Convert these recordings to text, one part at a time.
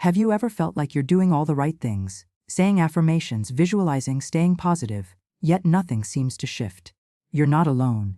Have you ever felt like you're doing all the right things, saying affirmations, visualizing, staying positive, yet nothing seems to shift? You're not alone.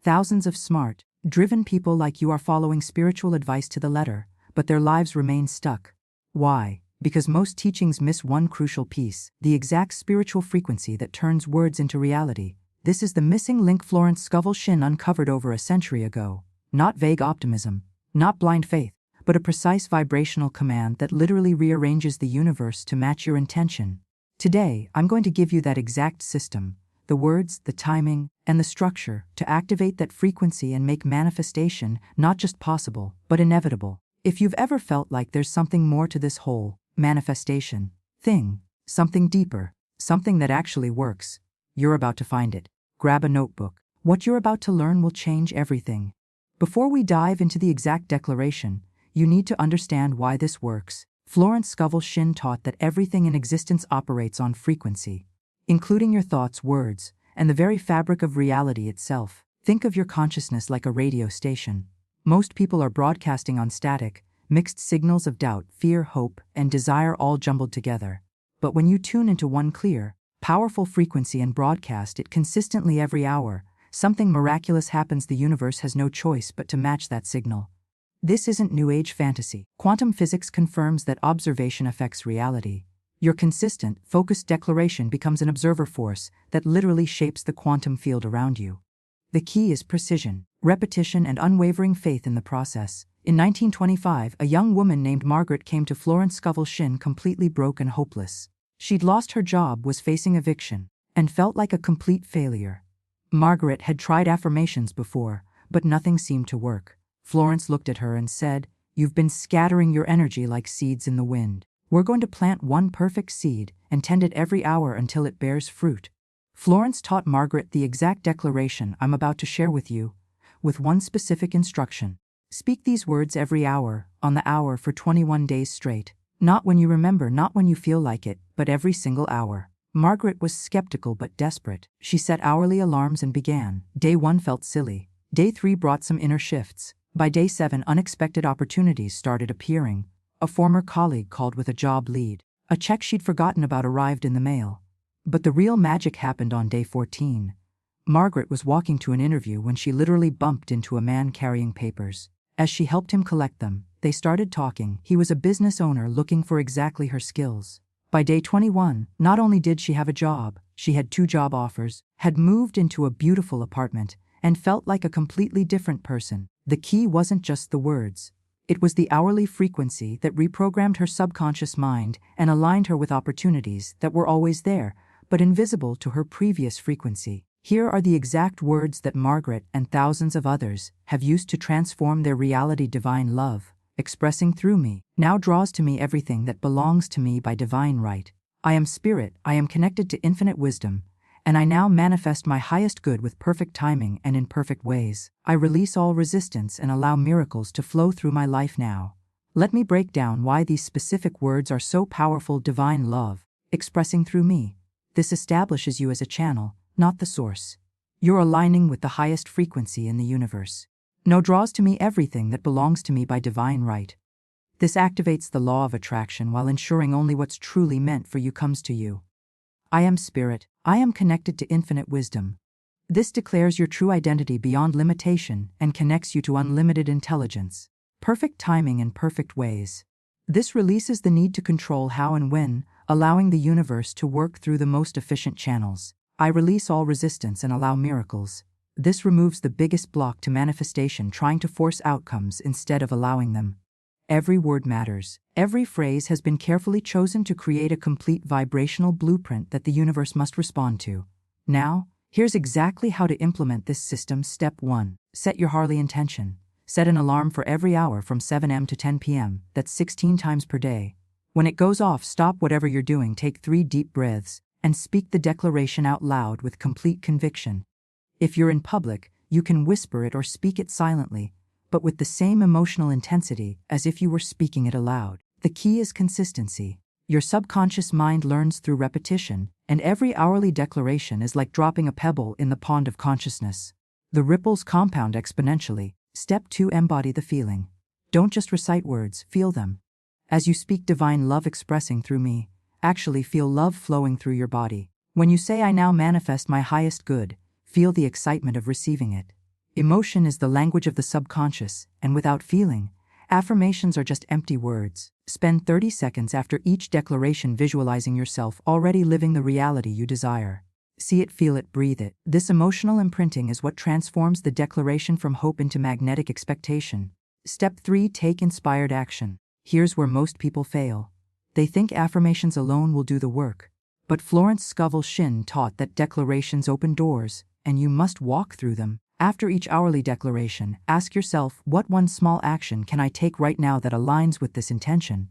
Thousands of smart, driven people like you are following spiritual advice to the letter, but their lives remain stuck. Why? Because most teachings miss one crucial piece, the exact spiritual frequency that turns words into reality. This is the missing link Florence Scovel Shinn uncovered over a century ago. Not vague optimism, not blind faith, but a precise vibrational command that literally rearranges the universe to match your intention. Today, I'm going to give you that exact system, the words, the timing, and the structure to activate that frequency and make manifestation not just possible, but inevitable. If you've ever felt like there's something more to this whole manifestation thing, something deeper, something that actually works, you're about to find it. Grab a notebook. What you're about to learn will change everything. Before we dive into the exact declaration, you need to understand why this works. Florence Scovel Shinn taught that everything in existence operates on frequency, including your thoughts, words, and the very fabric of reality itself. Think of your consciousness like a radio station. Most people are broadcasting on static, mixed signals of doubt, fear, hope, and desire all jumbled together. But when you tune into one clear, powerful frequency and broadcast it consistently every hour, something miraculous happens. The universe has no choice but to match that signal. This isn't New Age fantasy. Quantum physics confirms that observation affects reality. Your consistent, focused declaration becomes an observer force that literally shapes the quantum field around you. The key is precision, repetition, and unwavering faith in the process. In 1925, a young woman named Margaret came to Florence Scovel Shinn completely broke and hopeless. She'd lost her job, was facing eviction, and felt like a complete failure. Margaret had tried affirmations before, but nothing seemed to work. Florence looked at her and said, "You've been scattering your energy like seeds in the wind. We're going to plant one perfect seed and tend it every hour until it bears fruit." Florence taught Margaret the exact declaration I'm about to share with you, with one specific instruction. Speak these words every hour, on the hour for 21 days straight. Not when you remember, not when you feel like it, but every single hour. Margaret was skeptical but desperate. She set hourly alarms and began. Day 1 felt silly. Day 3 brought some inner shifts. By day 7, unexpected opportunities started appearing. A former colleague called with a job lead. A check she'd forgotten about arrived in the mail. But the real magic happened on day 14. Margaret was walking to an interview when she literally bumped into a man carrying papers. As she helped him collect them, they started talking. He was a business owner looking for exactly her skills. By day 21, not only did she have a job, she had 2 job offers, had moved into a beautiful apartment, and felt like a completely different person. The key wasn't just the words. It was the hourly frequency that reprogrammed her subconscious mind and aligned her with opportunities that were always there, but invisible to her previous frequency. Here are the exact words that Margaret and thousands of others have used to transform their reality. Divine love, expressing through me, now draws to me everything that belongs to me by divine right. I am spirit, I am connected to infinite wisdom, and I now manifest my highest good with perfect timing and in perfect ways. I release all resistance and allow miracles to flow through my life now. Let me break down why these specific words are so powerful. Divine love, expressing through me. This establishes you as a channel, not the source. You're aligning with the highest frequency in the universe. Now draws to me everything that belongs to me by divine right. This activates the law of attraction while ensuring only what's truly meant for you comes to you. I am spirit, I am connected to infinite wisdom. This declares your true identity beyond limitation and connects you to unlimited intelligence, perfect timing and perfect ways. This releases the need to control how and when, allowing the universe to work through the most efficient channels. I release all resistance and allow miracles. This removes the biggest block to manifestation, trying to force outcomes instead of allowing them. Every word matters. Every phrase has been carefully chosen to create a complete vibrational blueprint that the universe must respond to. Now, here's exactly how to implement this system. Step 1. Set your hourly intention. Set an alarm for every hour from 7 a.m. to 10 p.m. That's 16 times per day. When it goes off, stop whatever you're doing, take 3 deep breaths, and speak the declaration out loud with complete conviction. If you're in public, you can whisper it or speak it silently, but with the same emotional intensity as if you were speaking it aloud. The key is consistency. Your subconscious mind learns through repetition, and every hourly declaration is like dropping a pebble in the pond of consciousness. The ripples compound exponentially. Step 2. Embody the feeling. Don't just recite words, feel them. As you speak divine love expressing through me, actually feel love flowing through your body. When you say I now manifest my highest good, feel the excitement of receiving it. Emotion is the language of the subconscious, and without feeling, affirmations are just empty words. Spend 30 seconds after each declaration visualizing yourself already living the reality you desire. See it, feel it, breathe it. This emotional imprinting is what transforms the declaration from hope into magnetic expectation. Step 3. Take inspired action. Here's where most people fail. They think affirmations alone will do the work. But Florence Scovel Shinn taught that declarations open doors, and you must walk through them. After each hourly declaration, ask yourself, what one small action can I take right now that aligns with this intention?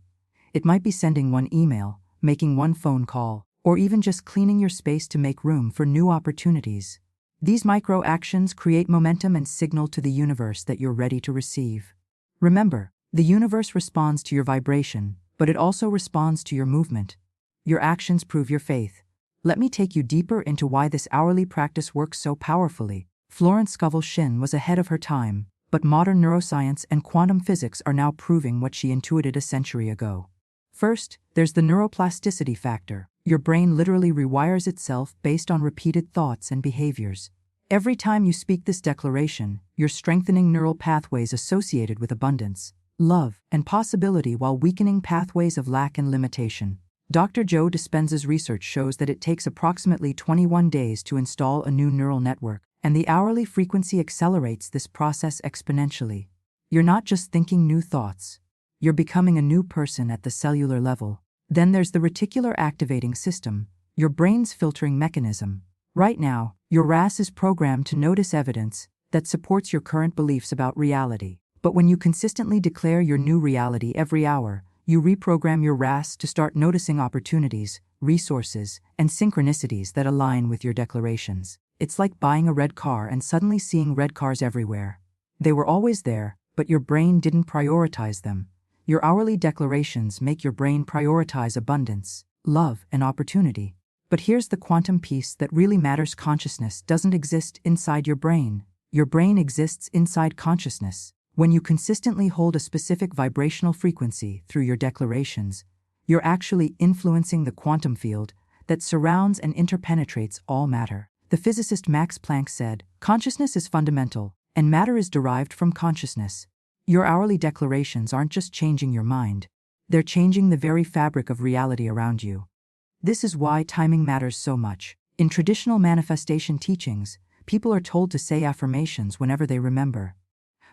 It might be sending one email, making one phone call, or even just cleaning your space to make room for new opportunities. These micro actions create momentum and signal to the universe that you're ready to receive. Remember, the universe responds to your vibration, but it also responds to your movement. Your actions prove your faith. Let me take you deeper into why this hourly practice works so powerfully. Florence Scovel Shinn was ahead of her time, but modern neuroscience and quantum physics are now proving what she intuited a century ago. First, there's the neuroplasticity factor. Your brain literally rewires itself based on repeated thoughts and behaviors. Every time you speak this declaration, you're strengthening neural pathways associated with abundance, love, and possibility while weakening pathways of lack and limitation. Dr. Joe Dispenza's research shows that it takes approximately 21 days to install a new neural network, and the hourly frequency accelerates this process exponentially. You're not just thinking new thoughts. You're becoming a new person at the cellular level. Then there's the reticular activating system, your brain's filtering mechanism. Right now, your RAS is programmed to notice evidence that supports your current beliefs about reality. But when you consistently declare your new reality every hour, you reprogram your RAS to start noticing opportunities, resources, and synchronicities that align with your declarations. It's like buying a red car and suddenly seeing red cars everywhere. They were always there, but your brain didn't prioritize them. Your hourly declarations make your brain prioritize abundance, love, and opportunity. But here's the quantum piece that really matters. Consciousness doesn't exist inside your brain. Your brain exists inside consciousness. When you consistently hold a specific vibrational frequency through your declarations, you're actually influencing the quantum field that surrounds and interpenetrates all matter. The physicist Max Planck said, "Consciousness is fundamental, and matter is derived from consciousness." Your hourly declarations aren't just changing your mind. They're changing the very fabric of reality around you. This is why timing matters so much. In traditional manifestation teachings, people are told to say affirmations whenever they remember.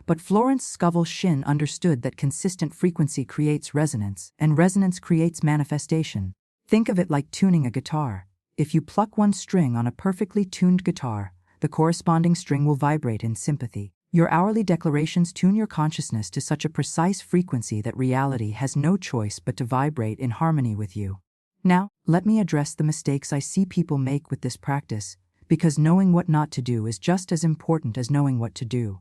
But Florence Scovel Shinn understood that consistent frequency creates resonance, and resonance creates manifestation. Think of it like tuning a guitar. If you pluck one string on a perfectly tuned guitar, the corresponding string will vibrate in sympathy. Your hourly declarations tune your consciousness to such a precise frequency that reality has no choice but to vibrate in harmony with you. Now, let me address the mistakes I see people make with this practice, because knowing what not to do is just as important as knowing what to do.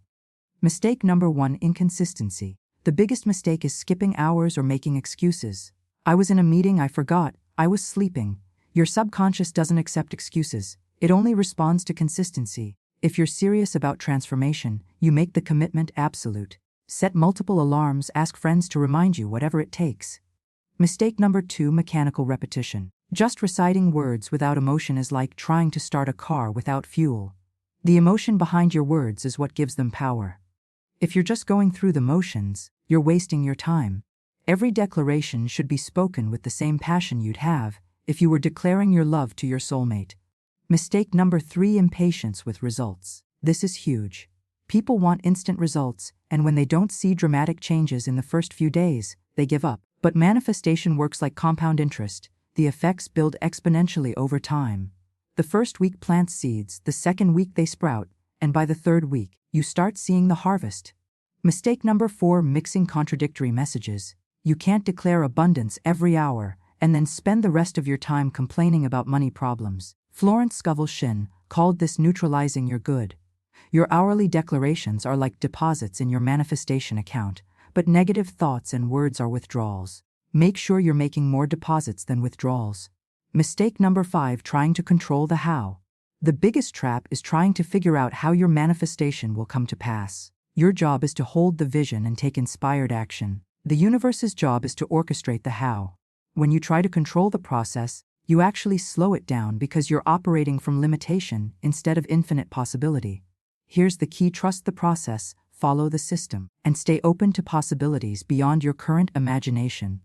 Mistake number 1: inconsistency. The biggest mistake is skipping hours or making excuses. I was in a meeting, I forgot, I was sleeping. Your subconscious doesn't accept excuses. It only responds to consistency. If you're serious about transformation, you make the commitment absolute. Set multiple alarms, ask friends to remind you, whatever it takes. Mistake number 2: mechanical repetition. Just reciting words without emotion is like trying to start a car without fuel. The emotion behind your words is what gives them power. If you're just going through the motions, you're wasting your time. Every declaration should be spoken with the same passion you'd have if you were declaring your love to your soulmate. Mistake number 3: impatience with results. This is huge. People want instant results, and when they don't see dramatic changes in the first few days, they give up. But manifestation works like compound interest. The effects build exponentially over time. The first week plants seeds, the second week they sprout, and by the third week, you start seeing the harvest. Mistake number 4: mixing contradictory messages. You can't declare abundance every hour and then spend the rest of your time complaining about money problems. Florence Scovel Shinn called this neutralizing your good. Your hourly declarations are like deposits in your manifestation account, but negative thoughts and words are withdrawals. Make sure you're making more deposits than withdrawals. Mistake number 5: trying to control the how. The biggest trap is trying to figure out how your manifestation will come to pass. Your job is to hold the vision and take inspired action. The universe's job is to orchestrate the how. When you try to control the process, you actually slow it down because you're operating from limitation instead of infinite possibility. Here's the key: trust the process, follow the system, and stay open to possibilities beyond your current imagination.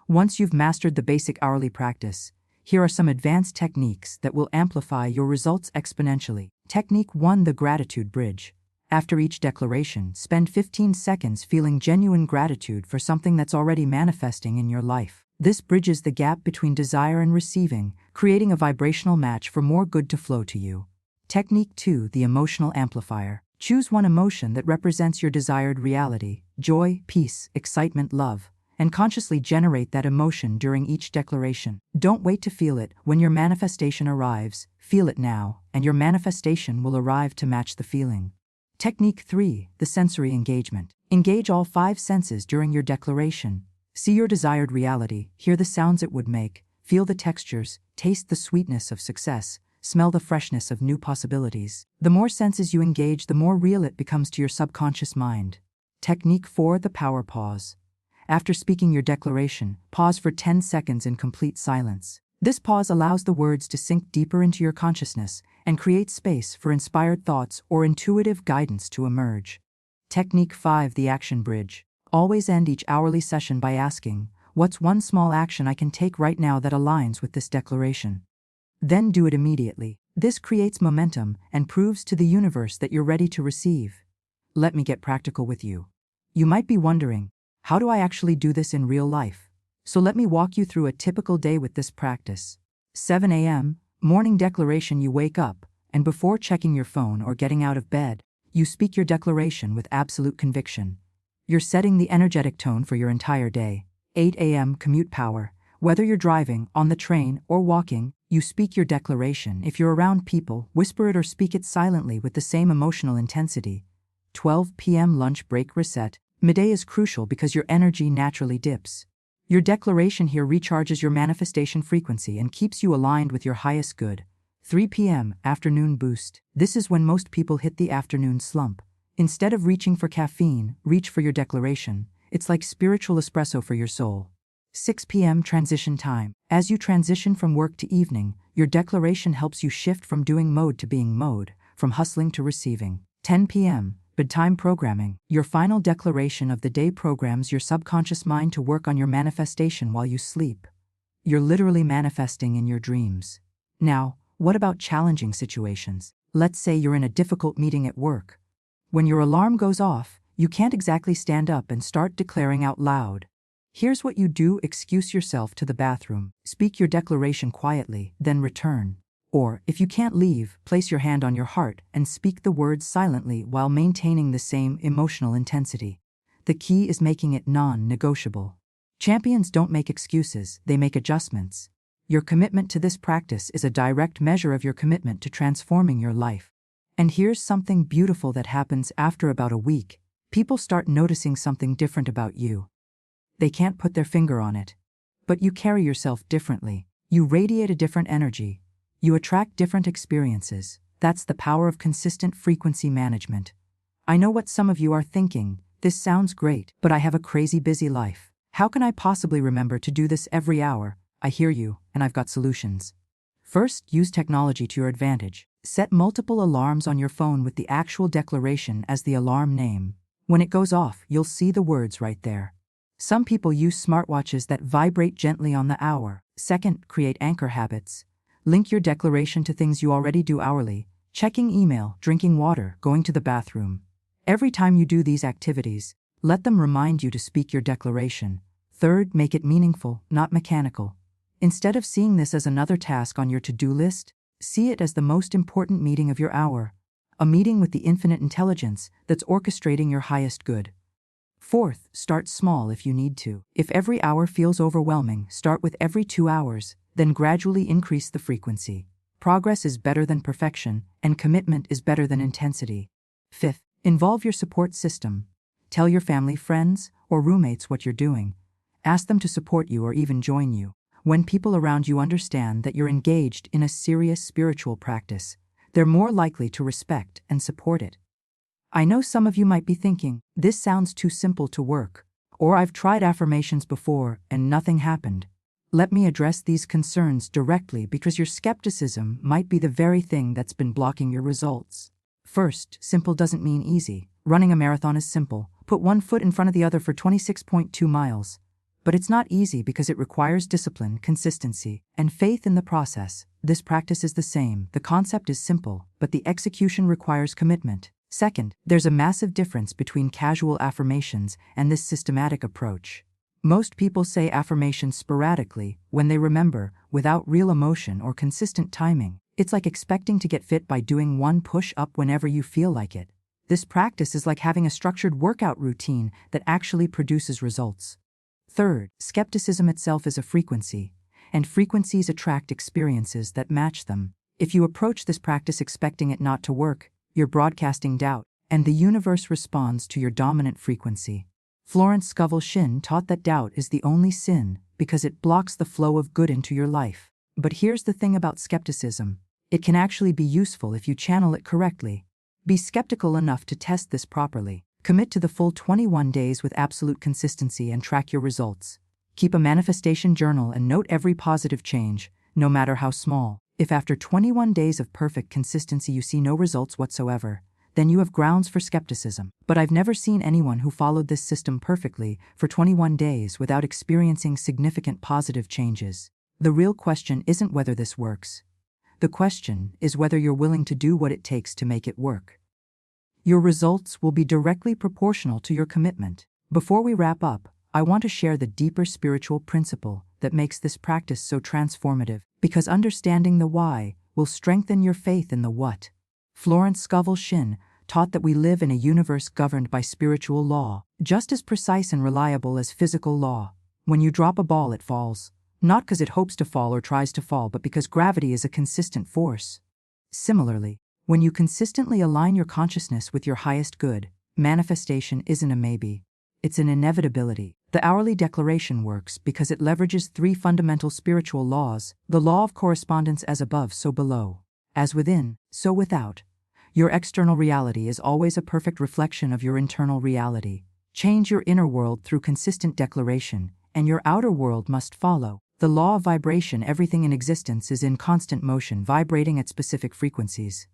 Once you've mastered the basic hourly practice, here are some advanced techniques that will amplify your results exponentially. Technique 1: the gratitude bridge. After each declaration, spend 15 seconds feeling genuine gratitude for something that's already manifesting in your life. This bridges the gap between desire and receiving, creating a vibrational match for more good to flow to you. Technique 2: the emotional amplifier. Choose one emotion that represents your desired reality: joy, peace, excitement, love, and consciously generate that emotion during each declaration. Don't wait to feel it. When your manifestation arrives, feel it now, and your manifestation will arrive to match the feeling. Technique 3: the sensory engagement. Engage all 5 senses during your declaration. See your desired reality, hear the sounds it would make, feel the textures, taste the sweetness of success, smell the freshness of new possibilities. The more senses you engage, the more real it becomes to your subconscious mind. Technique 4: the power pause. After speaking your declaration, pause for 10 seconds in complete silence. This pause allows the words to sink deeper into your consciousness and create space for inspired thoughts or intuitive guidance to emerge. Technique 5: the action bridge. Always end each hourly session by asking, what's one small action I can take right now that aligns with this declaration? Then do it immediately. This creates momentum and proves to the universe that you're ready to receive. Let me get practical with you. You might be wondering, how do I actually do this in real life? So let me walk you through a typical day with this practice. 7 a.m., morning declaration. You wake up, and before checking your phone or getting out of bed, you speak your declaration with absolute conviction. You're setting the energetic tone for your entire day. 8 a.m. commute power. Whether you're driving, on the train, or walking, you speak your declaration. If you're around people, whisper it or speak it silently with the same emotional intensity. 12 p.m. lunch break reset. Midday is crucial because your energy naturally dips. Your declaration here recharges your manifestation frequency and keeps you aligned with your highest good. 3 p.m. afternoon boost. This is when most people hit the afternoon slump. Instead of reaching for caffeine, reach for your declaration. It's like spiritual espresso for your soul. 6 p.m. transition time. As you transition from work to evening, your declaration helps you shift from doing mode to being mode, from hustling to receiving. 10 p.m. bedtime programming. Your final declaration of the day programs your subconscious mind to work on your manifestation while you sleep. You're literally manifesting in your dreams. Now, what about challenging situations? Let's say you're in a difficult meeting at work. When your alarm goes off, you can't exactly stand up and start declaring out loud. Here's what you do: excuse yourself to the bathroom, speak your declaration quietly, then return. Or, if you can't leave, place your hand on your heart and speak the words silently while maintaining the same emotional intensity. The key is making it non-negotiable. Champions don't make excuses, they make adjustments. Your commitment to this practice is a direct measure of your commitment to transforming your life. And here's something beautiful that happens after about a week. People start noticing something different about you. They can't put their finger on it. But you carry yourself differently. You radiate a different energy. You attract different experiences. That's the power of consistent frequency management. I know what some of you are thinking. This sounds great, but I have a crazy busy life. How can I possibly remember to do this every hour? I hear you, and I've got solutions. First, use technology to your advantage. Set multiple alarms on your phone with the actual declaration as the alarm name. When it goes off, you'll see the words right there. Some people use smartwatches that vibrate gently on the hour. Second, create anchor habits. Link your declaration to things you already do hourly: checking email, drinking water, going to the bathroom. Every time you do these activities, let them remind you to speak your declaration. Third, make it meaningful, not mechanical. Instead of seeing this as another task on your to-do list, see it as the most important meeting of your hour, a meeting with the infinite intelligence that's orchestrating your highest good. Fourth, start small if you need to. If every hour feels overwhelming, start with every 2 hours, then gradually increase the frequency. Progress is better than perfection, and commitment is better than intensity. Fifth, involve your support system. Tell your family, friends, or roommates what you're doing. Ask them to support you or even join you. When people around you understand that you're engaged in a serious spiritual practice, they're more likely to respect and support it. I know some of you might be thinking, this sounds too simple to work. Or I've tried affirmations before and nothing happened. Let me address these concerns directly because your skepticism might be the very thing that's been blocking your results. First, simple doesn't mean easy. Running a marathon is simple. Put one foot in front of the other for 26.2 miles. But it's not easy because it requires discipline, consistency, and faith in the process. This practice is the same. The concept is simple, but the execution requires commitment. Second, there's a massive difference between casual affirmations and this systematic approach. Most people say affirmations sporadically, when they remember, without real emotion or consistent timing. It's like expecting to get fit by doing one push-up whenever you feel like it. This practice is like having a structured workout routine that actually produces results. Third, skepticism itself is a frequency, and frequencies attract experiences that match them. If you approach this practice expecting it not to work, you're broadcasting doubt, and the universe responds to your dominant frequency. Florence Scovel Shinn taught that doubt is the only sin because it blocks the flow of good into your life. But here's the thing about skepticism. It can actually be useful if you channel it correctly. Be skeptical enough to test this properly. Commit to the full 21 days with absolute consistency and track your results. Keep a manifestation journal and note every positive change, no matter how small. If after 21 days of perfect consistency you see no results whatsoever, then you have grounds for skepticism. But I've never seen anyone who followed this system perfectly for 21 days without experiencing significant positive changes. The real question isn't whether this works. The question is whether you're willing to do what it takes to make it work. Your results will be directly proportional to your commitment. Before we wrap up, I want to share the deeper spiritual principle that makes this practice so transformative, because understanding the why will strengthen your faith in the what. Florence Scovel Shinn taught that we live in a universe governed by spiritual law, just as precise and reliable as physical law. When you drop a ball, it falls, not because it hopes to fall or tries to fall, but because gravity is a consistent force. Similarly, when you consistently align your consciousness with your highest good, manifestation isn't a maybe. It's an inevitability. The hourly declaration works because it leverages three fundamental spiritual laws: the law of correspondence, as above, so below, as within, so without. Your external reality is always a perfect reflection of your internal reality. Change your inner world through consistent declaration, and your outer world must follow. The law of vibration: everything in existence is in constant motion, vibrating at specific frequencies.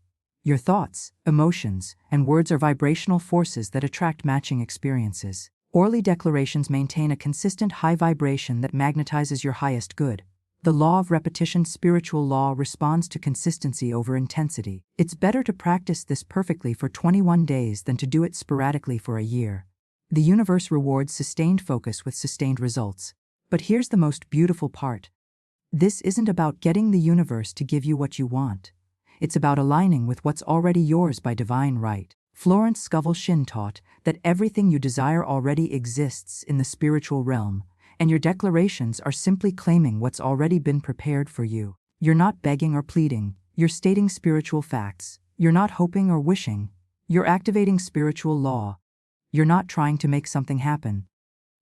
Your thoughts, emotions, and words are vibrational forces that attract matching experiences. Orally declarations maintain a consistent high vibration that magnetizes your highest good. The law of repetition: spiritual law responds to consistency over intensity. It's better to practice this perfectly for 21 days than to do it sporadically for a year. The universe rewards sustained focus with sustained results. But here's the most beautiful part. This isn't about getting the universe to give you what you want. It's about aligning with what's already yours by divine right. Florence Scovel Shinn taught that everything you desire already exists in the spiritual realm, and your declarations are simply claiming what's already been prepared for you. You're not begging or pleading, you're stating spiritual facts. You're not hoping or wishing, you're activating spiritual law. You're not trying to make something happen.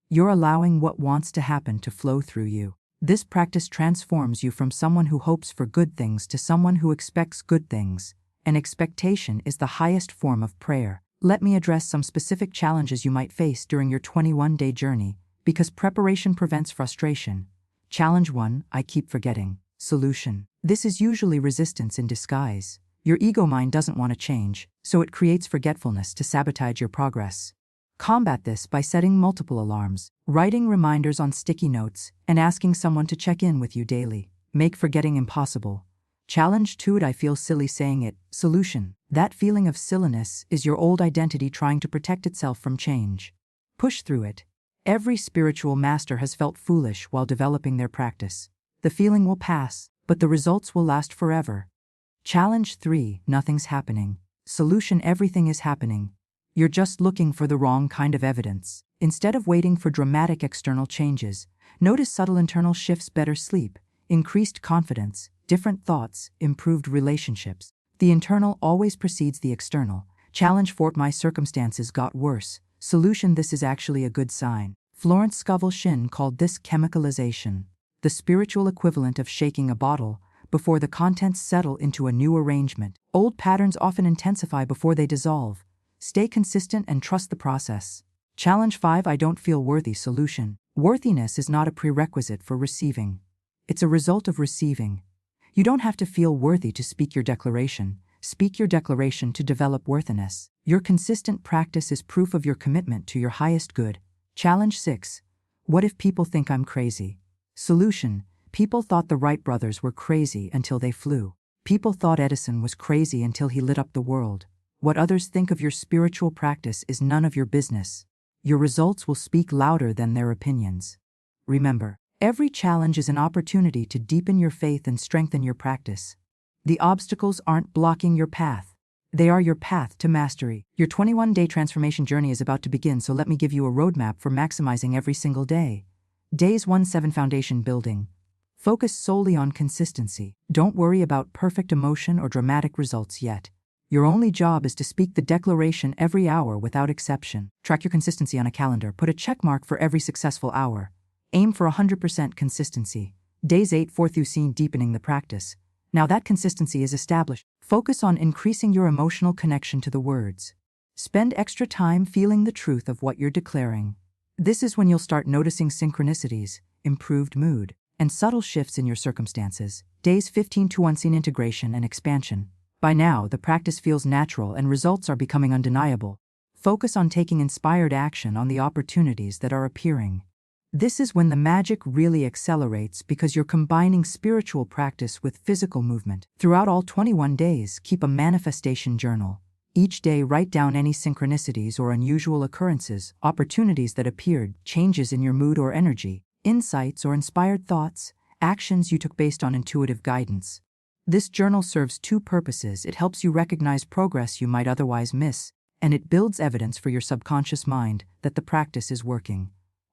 You're allowing what wants to happen to flow through you. This practice transforms you from someone who hopes for good things to someone who expects good things, and expectation is the highest form of prayer. Let me address some specific challenges you might face during your 21-day journey, because preparation prevents frustration. Challenge 1: I keep forgetting. Solution: this is usually resistance in disguise. Your ego mind doesn't want to change, so it creates forgetfulness to sabotage your progress. Combat this by setting multiple alarms, writing reminders on sticky notes, and asking someone to check in with you daily. Make forgetting impossible. Challenge 2: I feel silly saying it. Solution: that feeling of silliness is your old identity trying to protect itself from change. Push through it. Every spiritual master has felt foolish while developing their practice. The feeling will pass, but the results will last forever. Challenge 3: nothing's happening. Solution: everything is happening. You're just looking for the wrong kind of evidence. Instead of waiting for dramatic external changes, notice subtle internal shifts: better sleep, increased confidence, different thoughts, improved relationships. The internal always precedes the external. Challenge 4: my circumstances got worse. Solution: this is actually a good sign. Florence Scovel Shinn called this chemicalization, the spiritual equivalent of shaking a bottle before the contents settle into a new arrangement. Old patterns often intensify before they dissolve. Stay consistent and trust the process. Challenge 5, I don't feel worthy solution. Worthiness is not a prerequisite for receiving. It's a result of receiving. You don't have to feel worthy to speak your declaration. Speak your declaration to develop worthiness. Your consistent practice is proof of your commitment to your highest good. Challenge 6. What if people think I'm crazy? Solution. People thought the Wright brothers were crazy until they flew. People thought Edison was crazy until he lit up the world. What others think of your spiritual practice is none of your business. Your results will speak louder than their opinions. Remember, every challenge is an opportunity to deepen your faith and strengthen your practice. The obstacles aren't blocking your path. They are your path to mastery. Your 21-day transformation journey is about to begin, so let me give you a roadmap for maximizing every single day. Days 1-7 Foundation Building. Focus solely on consistency. Don't worry about perfect emotion or dramatic results yet. Your only job is to speak the declaration every hour without exception. Track your consistency on a calendar. Put a check mark for every successful hour. Aim for 100% consistency. Days 8-4 deepening the practice. Now that consistency is established, focus on increasing your emotional connection to the words. Spend extra time feeling the truth of what you're declaring. This is when you'll start noticing synchronicities, improved mood, and subtle shifts in your circumstances. Days 15-1 integration and expansion. By now, the practice feels natural and results are becoming undeniable. Focus on taking inspired action on the opportunities that are appearing. This is when the magic really accelerates because you're combining spiritual practice with physical movement. Throughout all 21 days, keep a manifestation journal. Each day, write down any synchronicities or unusual occurrences, opportunities that appeared, changes in your mood or energy, insights or inspired thoughts, actions you took based on intuitive guidance. This journal serves two purposes. It helps you recognize progress you might otherwise miss, and it builds evidence for your subconscious mind that the practice is working.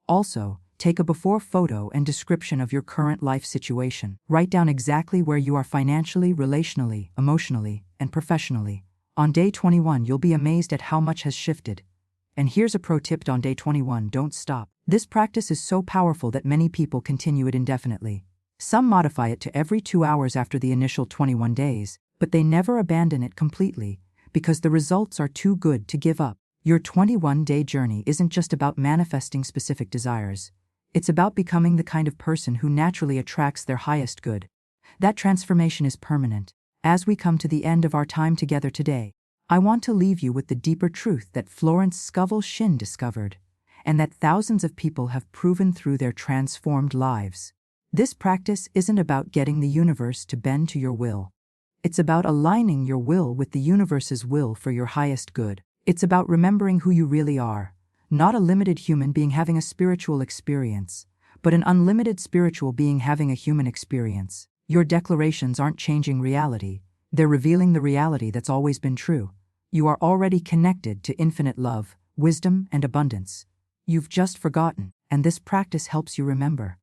Also, take a before photo and description of your current life situation. Write down exactly where you are financially, relationally, emotionally, and professionally. On day 21, you'll be amazed at how much has shifted. And here's a pro tip on day 21, don't stop. This practice is so powerful that many people continue it indefinitely. Some modify it to every 2 hours after the initial 21 days, but they never abandon it completely, because the results are too good to give up. Your 21-day journey isn't just about manifesting specific desires. It's about becoming the kind of person who naturally attracts their highest good. That transformation is permanent. As we come to the end of our time together today, I want to leave you with the deeper truth that Florence Scovel Shinn discovered, and that thousands of people have proven through their transformed lives. This practice isn't about getting the universe to bend to your will. It's about aligning your will with the universe's will for your highest good. It's about remembering who you really are, not a limited human being having a spiritual experience, but an unlimited spiritual being having a human experience. Your declarations aren't changing reality, they're revealing the reality that's always been true. You are already connected to infinite love, wisdom, and abundance. You've just forgotten, and this practice helps you remember.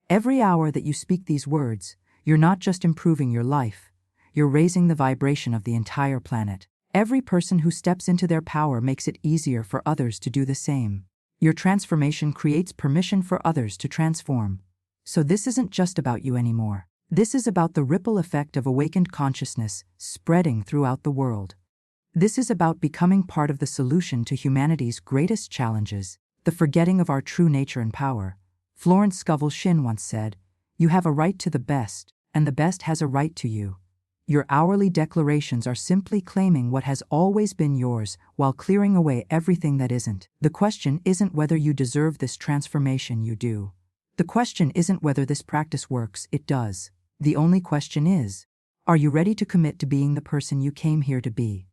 Every hour that you speak these words, you're not just improving your life, you're raising the vibration of the entire planet. Every person who steps into their power makes it easier for others to do the same. Your transformation creates permission for others to transform. So this isn't just about you anymore. This is about the ripple effect of awakened consciousness spreading throughout the world. This is about becoming part of the solution to humanity's greatest challenges, the forgetting of our true nature and power. Florence Scovel Shinn once said, "You have a right to the best, and the best has a right to you." Your hourly declarations are simply claiming what has always been yours while clearing away everything that isn't. The question isn't whether you deserve this transformation, you do. The question isn't whether this practice works, it does. The only question is, are you ready to commit to being the person you came here to be?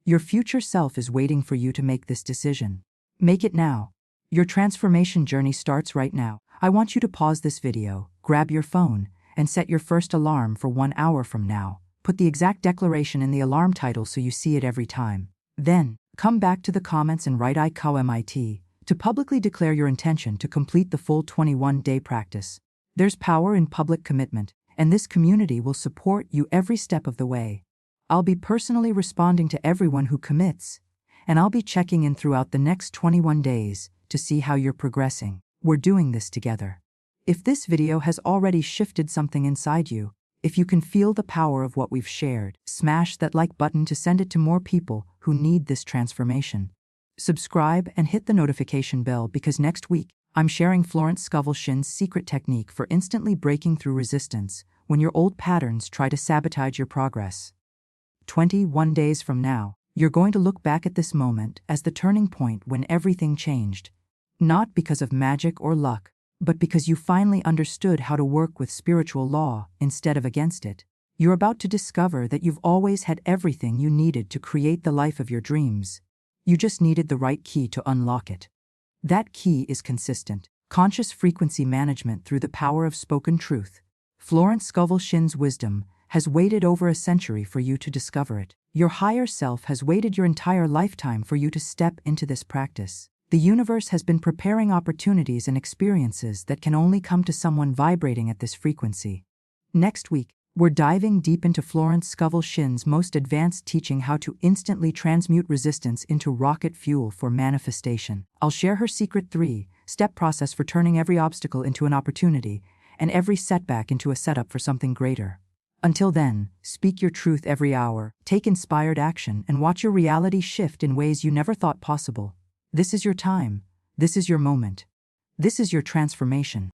Your future self is waiting for you to make this decision. Make it now. Your transformation journey starts right now. I want you to pause this video, grab your phone, and set your first alarm for 1 hour from now. Put the exact declaration in the alarm title so you see it every time. Then, come back to the comments and write "I commit" to publicly declare your intention to complete the full 21-day practice. There's power in public commitment, and this community will support you every step of the way. I'll be personally responding to everyone who commits, and I'll be checking in throughout the next 21 days to see how you're progressing. We're doing this together. If this video has already shifted something inside you, if you can feel the power of what we've shared, smash that like button to send it to more people who need this transformation. Subscribe and hit the notification bell because next week, I'm sharing Florence Scovel Shinn's secret technique for instantly breaking through resistance when your old patterns try to sabotage your progress. 21 days from now, you're going to look back at this moment as the turning point when everything changed. Not because of magic or luck, but because you finally understood how to work with spiritual law instead of against it. You're about to discover that you've always had everything you needed to create the life of your dreams. You just needed the right key to unlock it. That key is consistent, conscious frequency management through the power of spoken truth. Florence Scovel Shinn's wisdom has waited over a century for you to discover it. Your higher self has waited your entire lifetime for you to step into this practice. The universe has been preparing opportunities and experiences that can only come to someone vibrating at this frequency. Next week, we're diving deep into Florence Scovel Shinn's most advanced teaching, how to instantly transmute resistance into rocket fuel for manifestation. I'll share her secret 3-step process for turning every obstacle into an opportunity and every setback into a setup for something greater. Until then, speak your truth every hour, take inspired action, and watch your reality shift in ways you never thought possible. This is your time. This is your moment. This is your transformation.